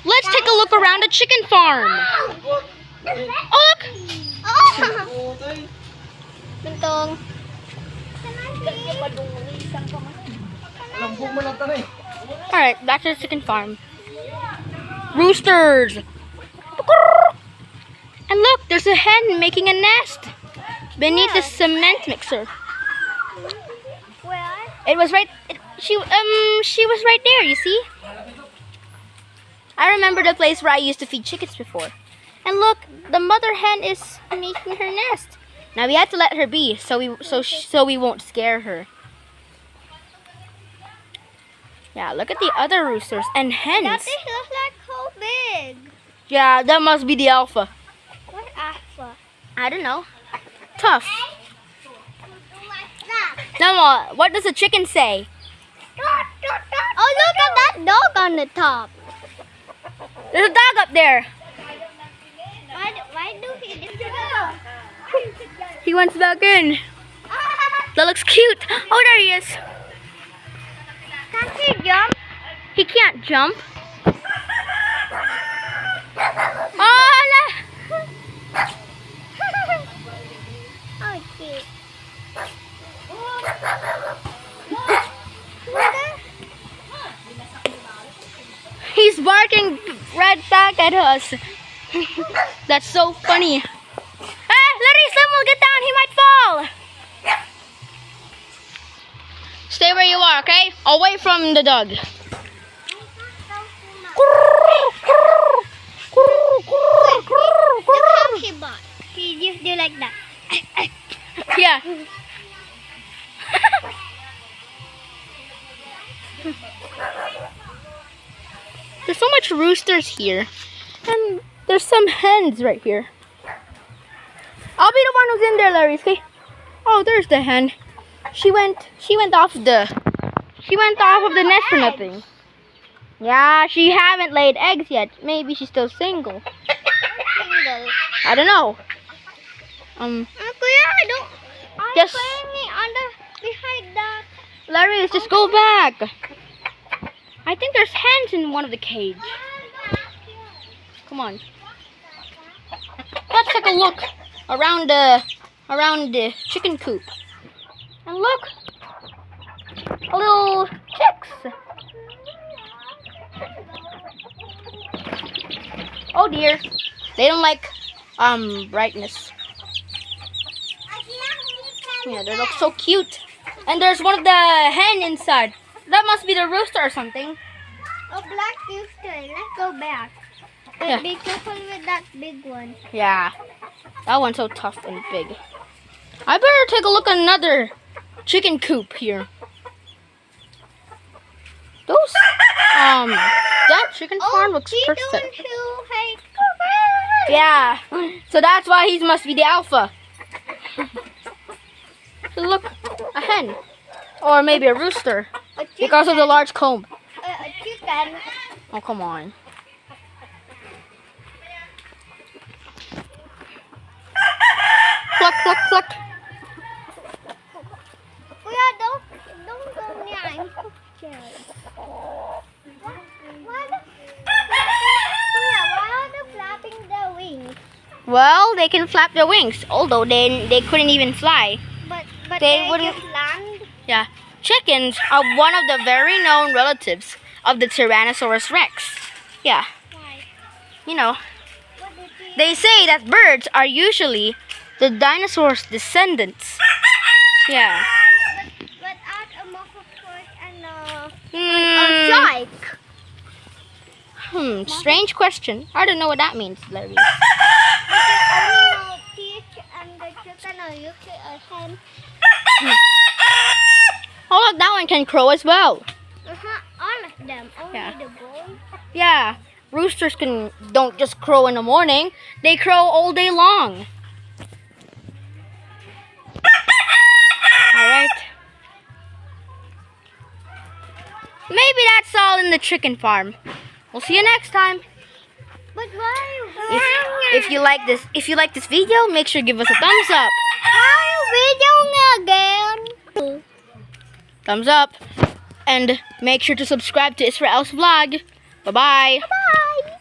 let's take a look around the chicken farm. Oh, look! Bentong. Alright, back to the chicken farm. Roosters! And look, there's a hen making a nest beneath the cement mixer. Where? It was right. She was right there. You see? I remember the place where I used to feed chickens before. And look, the mother hen is making her nest. Now we have to let her be, so we won't scare her. Yeah, look at the other roosters and hens. That thing looks like so big. Yeah, that must be the alpha. What alpha? I don't know. Tough. Now, what does the chicken say? Oh, look at that dog on the top. There's a dog up there. Why do he do He wants back in. That looks cute. Oh, there he is. Can't he jump? He can't jump. Oh, Oh, cute. he's barking right back at us. That's so funny. Larry, someone get down. He might fall. Stay where you are, okay? Away from the dog. Look how he barks. He just do like that. Yeah. There's so much roosters here. And there's some hens right here. I'll be the one who's in there, Larry, okay? Oh, there's the hen. She went off of the nest for nothing. Yeah, she haven't laid eggs yet. Maybe she's still single. Single. I don't know. I'm Just playing under behind that. Larry, just go back. I think there's hens in one of the cage. Come on. Let's take a look around the chicken coop. And look, a little chicks. Oh dear, they don't like brightness. Yeah, they look so cute. And there's one of the hen inside. That must be the rooster or something. A black rooster. Let's go back. But Yeah. be careful with that big one. Yeah, that one's so tough and big. I better take a look at another chicken coop here. Those, that chicken farm looks perfect. Yeah, so that's why he must be the alpha. Look, a hen. Or maybe a rooster. Because of the large comb. A chicken. Oh, come on. Cluck, cluck, cluck. Kuya, don't go near. I'm so scared. Kuya, why are they flapping their wings? Well, they can flap their wings, although they couldn't even fly. But They they wouldn't- just land. Yeah. Chickens are one of the very known relatives of the Tyrannosaurus Rex. Yeah. Why? You know, What did they say that birds are usually the dinosaurs' descendants. Yeah. But out a monosaurus and a Hmm. shark. Strange question. I don't know what that means, Larry. But you only know fish and the chicken are usually a hen. Oh, look, that one can crow as well. All of them. Only Yeah. the boy. Yeah. Roosters don't just crow in the morning. They crow all day long. All right. Maybe that's all in the chicken farm. We'll see you next time. But why? If you like this video, make sure to give us a thumbs up. Why are you videoing again? Thumbs up. And make sure to subscribe to Israel's vlog. Bye-bye. Bye.